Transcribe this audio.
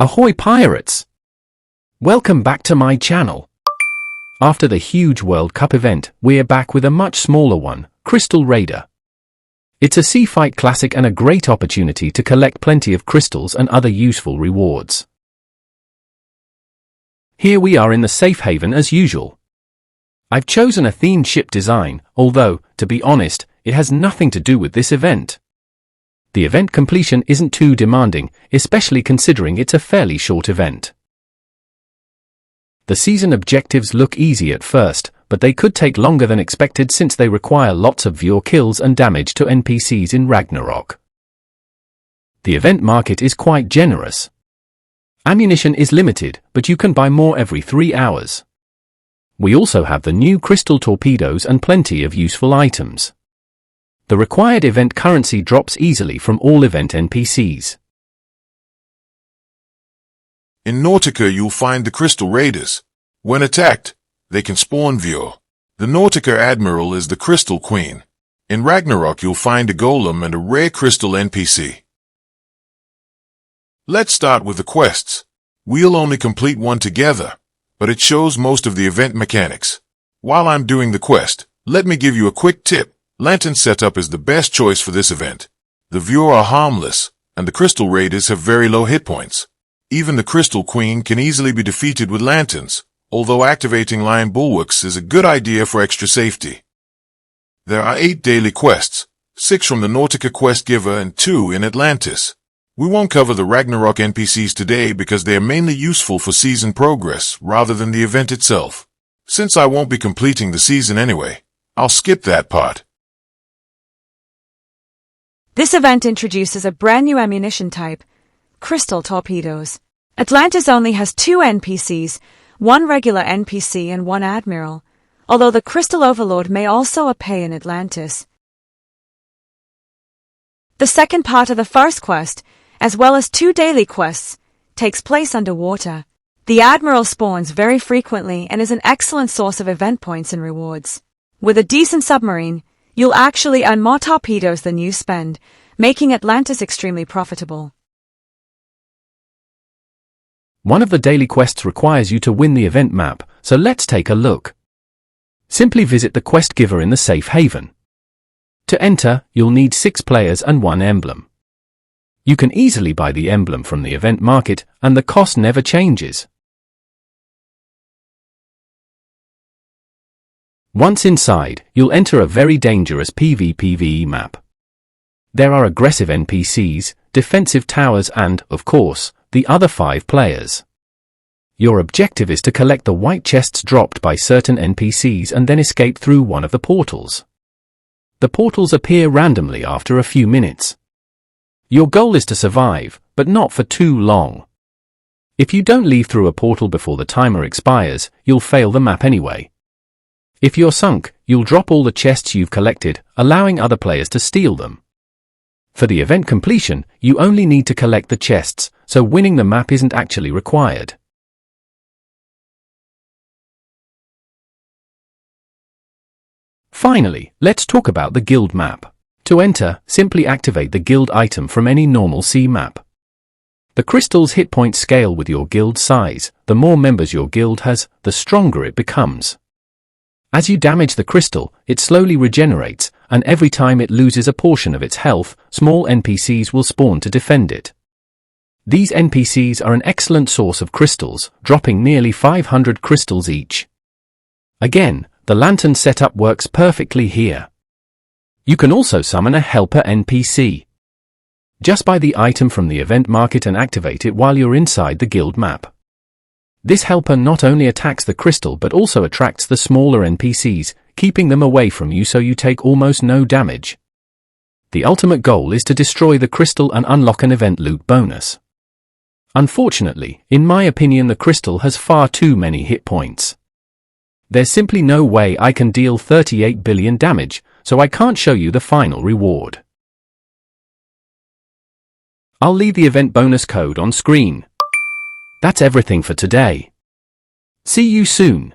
Ahoy pirates! Welcome back to my channel. After the huge World Cup event, we're back with a much smaller one, Crystal Raider. It's a sea fight classic and a great opportunity to collect plenty of crystals and other useful rewards. Here we are in the safe haven as usual. I've chosen a themed ship design, although, to be honest, it has nothing to do with this event. The event completion isn't too demanding, especially considering it's a fairly short event. The season objectives look easy at first, but they could take longer than expected since they require lots of viewer kills and damage to NPCs in Ragnarok. The event market is quite generous. Ammunition is limited, but you can buy more every 3 hours. We also have the new crystal torpedoes and plenty of useful items. The required event currency drops easily from all event NPCs. In Nautica you'll find the Crystal Raiders. When attacked, they can spawn viewer. The Nautica Admiral is the Crystal Queen. In Ragnarok you'll find a Golem and a rare Crystal NPC. Let's start with the quests. We'll only complete one together, but it shows most of the event mechanics. While I'm doing the quest, let me give you a quick tip. Lantern setup is the best choice for this event. The viewer are harmless, and the Crystal Raiders have very low hit points. Even the Crystal Queen can easily be defeated with lanterns, although activating Lion Bulwarks is a good idea for extra safety. There are 8 daily quests, 6 from the Nautica quest giver and 2 in Atlantis. We won't cover the Ragnarok NPCs today because they are mainly useful for season progress rather than the event itself. Since I won't be completing the season anyway, I'll skip that part. This event introduces a brand new ammunition type, crystal torpedoes. Atlantis only has 2 NPCs, 1 regular NPC and 1 admiral, although the Crystal Overlord may also appear in Atlantis. The second part of the first quest, as well as 2 daily quests, takes place underwater. The admiral spawns very frequently and is an excellent source of event points and rewards. With a decent submarine, you'll actually earn more torpedoes than you spend, making Atlantis extremely profitable. One of the daily quests requires you to win the event map, so let's take a look. Simply visit the quest giver in the safe haven. To enter, you'll need 6 players and 1 emblem. You can easily buy the emblem from the event market, and the cost never changes. Once inside, you'll enter a very dangerous PvPvE map. There are aggressive NPCs, defensive towers and, of course, the other 5 players. Your objective is to collect the white chests dropped by certain NPCs and then escape through one of the portals. The portals appear randomly after a few minutes. Your goal is to survive, but not for too long. If you don't leave through a portal before the timer expires, you'll fail the map anyway. If you're sunk, you'll drop all the chests you've collected, allowing other players to steal them. For the event completion, you only need to collect the chests, so winning the map isn't actually required. Finally, let's talk about the guild map. To enter, simply activate the guild item from any normal sea map. The crystal's hit point scale with your guild size. The more members your guild has, the stronger it becomes. As you damage the crystal, it slowly regenerates, and every time it loses a portion of its health, small NPCs will spawn to defend it. These NPCs are an excellent source of crystals, dropping nearly 500 crystals each. Again, the lantern setup works perfectly here. You can also summon a helper NPC. Just buy the item from the event market and activate it while you're inside the guild map. This helper not only attacks the crystal but also attracts the smaller NPCs, keeping them away from you so you take almost no damage. The ultimate goal is to destroy the crystal and unlock an event loot bonus. Unfortunately, in my opinion, the crystal has far too many hit points. There's simply no way I can deal 38 billion damage, so I can't show you the final reward. I'll leave the event bonus code on screen. That's everything for today. See you soon.